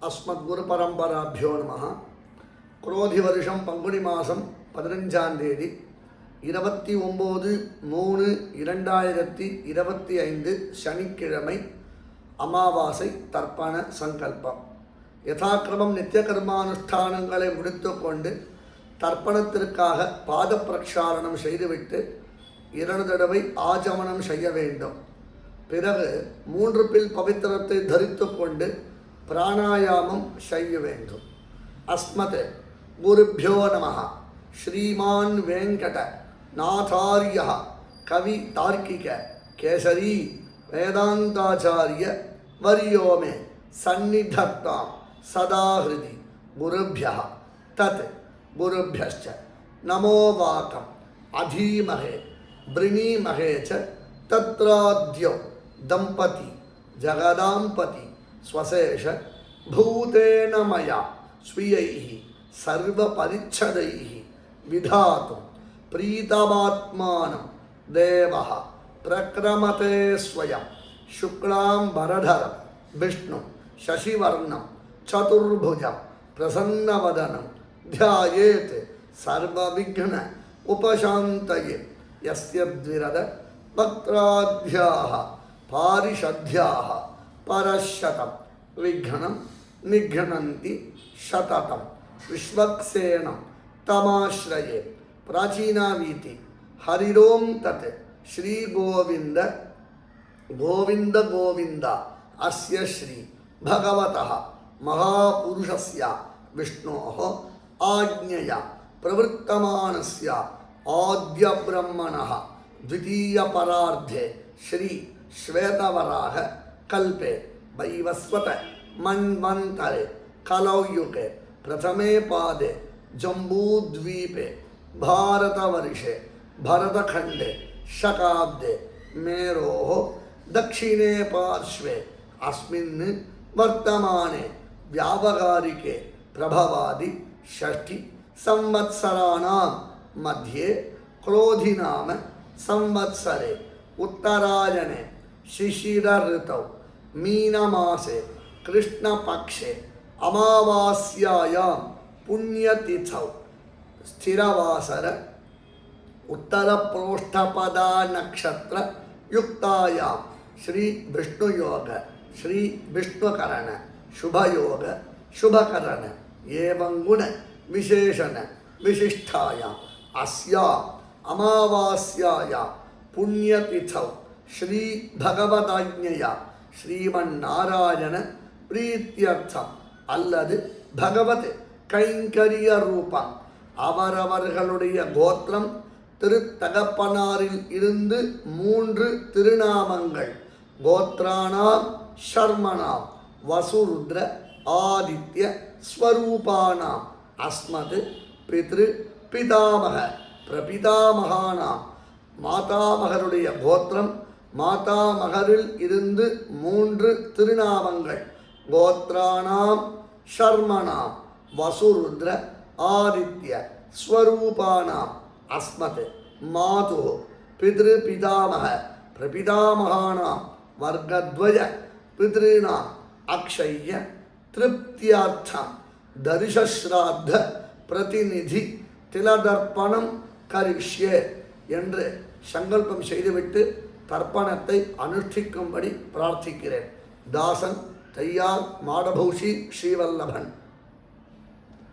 अस्मद्गुरुपरम्पराभ्यो नमः. क्रोधिवर्षं पङ्गुनि मासं 15ஆம் தேதி 29/3/2025 சனிக்கிழமை அமாவாசை தர்ப்பண சங்கல்பம். யதாக்கிரமம் நித்திய கர்மானுஷ்டானங்களை முடித்துக்கொண்டு தர்ப்பணத்திற்காக பாத பிரக்ஷாலனம் செய்துவிட்டு 2 தடவை ஆஜமனம் செய்ய வேண்டும். பிறகு 3 பில் பவித்திரத்தை தரித்து கொண்டு பிராணாயாமம் செய்ய வேண்டும். அஸ்மத் குருभ्यो நமः. ஸ்ரீமான் வெங்கட நாதாரிய கவி தார்க்கிக கேசரி வேதாந்தாச்சாரிய வரியோமே சந்நிதத்தாம் சதா ஹிருதி குருभ्यः தத் குருभ्यश्च நமோ வாகம் அதீமஹே வ்ருணீமஹே ச தத்ராத்யோ தம்பதி ஜகதாம்பதி ஸ்வசேஷ பூதேன மயா ஸ்வீயைஹ சர்வ பரிச்சதைஹ விதாதும் பிரீதமாத்மானம் தேவஹ பிரக்ரமதே ஸ்வயம் சுக்லாம் வரதரம் விஷ்ணு சசிவர்ணம் சதுர்புஜம் பிரசன்னவதனம் த்யாயேத் சர்வவிக்ன உபசாந்தயே யஸ்ய த்விரத வக்த்ராத்யாஹ பாரிஷத்யாஹ பரஷதம் விக்னம் நிக்னந்தி சததம் விஸ்வக்சேனம் தமாஸ்ரயே பிராச்சீனாவீதி ஹரிரோம் தத் ஸ்ரீ கோவிந்த கோவிந்த கோவிந்த அஸ்ய ஸ்ரீ பகவதः மகாபுருஷஸ்ய விஷ்ணோः ஆஜ்ஞயா பிரவர்த்தமானஸ்ய ஆத்ய பிரம்மணः द्वितीय परार्धे श्री श्वेतवराह कल्पे वैवस्वत मन्वन्तरे कलौयुगे प्रथमे पादे जम्बूद्वीपे भारतवर्षे भरतखण्डे शकाब्दे मेरोः दक्षिणे पार्श्वे अस्मिन् वर्तमाने व्यावहारिके प्रभवादि षष्ठी संवत्सराणां मध्ये क्रोधिनाम संवत्सरे उत्तरायणे शिशिर ऋतौ मीनमासे कृष्णपक्षे अमावास्यायां पुण्यतिथौ स्थिरवासर उत्तरप्रोष्ठपदा नक्षत्र युक्तायां श्री विष्णुयोग श्री विष्णुकरण शुभयोग शुभकरण एवं गुण विशेषण विशिष्टायां अस्या अमावास्याया पुण्यतिथौ श्री भगवदाज्ञया श्रीमन्नारायण प्रीत्यर्थम அல்லது பகவத் கைங்கரிய ரூபம் அவரவர்களுடைய கோத்திரம் திருத்தகப்பனாரில் இருந்து 3 திருநாமங்கள் கோத்ராணாம் ஷர்மணாம் வசுருத்ர ஆதித்ய ஸ்வரூபானாம் அஸ்மத் பித்ரு பிதாமக பிரபிதாமகானாம் மாதாமகருடைய கோத்திரம் மாதாமகரில் இருந்து 3 திருநாமங்கள் கோத்ராணாம் ஷர்மணாம் வசுருத்ர ஆதித்ய ஸ்வரூபானாம் அஸ்மத் மாது பித்ரு பிதாமக பிரபிதாமகானாம் வர்க்கத்வய பித்ருணாம் அக்ஷய்ய திருப்தியார்த்தம் தரிசஸ்ராத்த பிரதிநிதி திலதர்ப்பணம் கரிஷ்யே என்று சங்கல்பம் செய்துவிட்டு தர்ப்பணத்தை அனுஷ்டிக்கும்படி பிரார்த்திக்கிறேன். தாசன் தையார் மாடபூஷி ஸ்ரீவல்லபன்.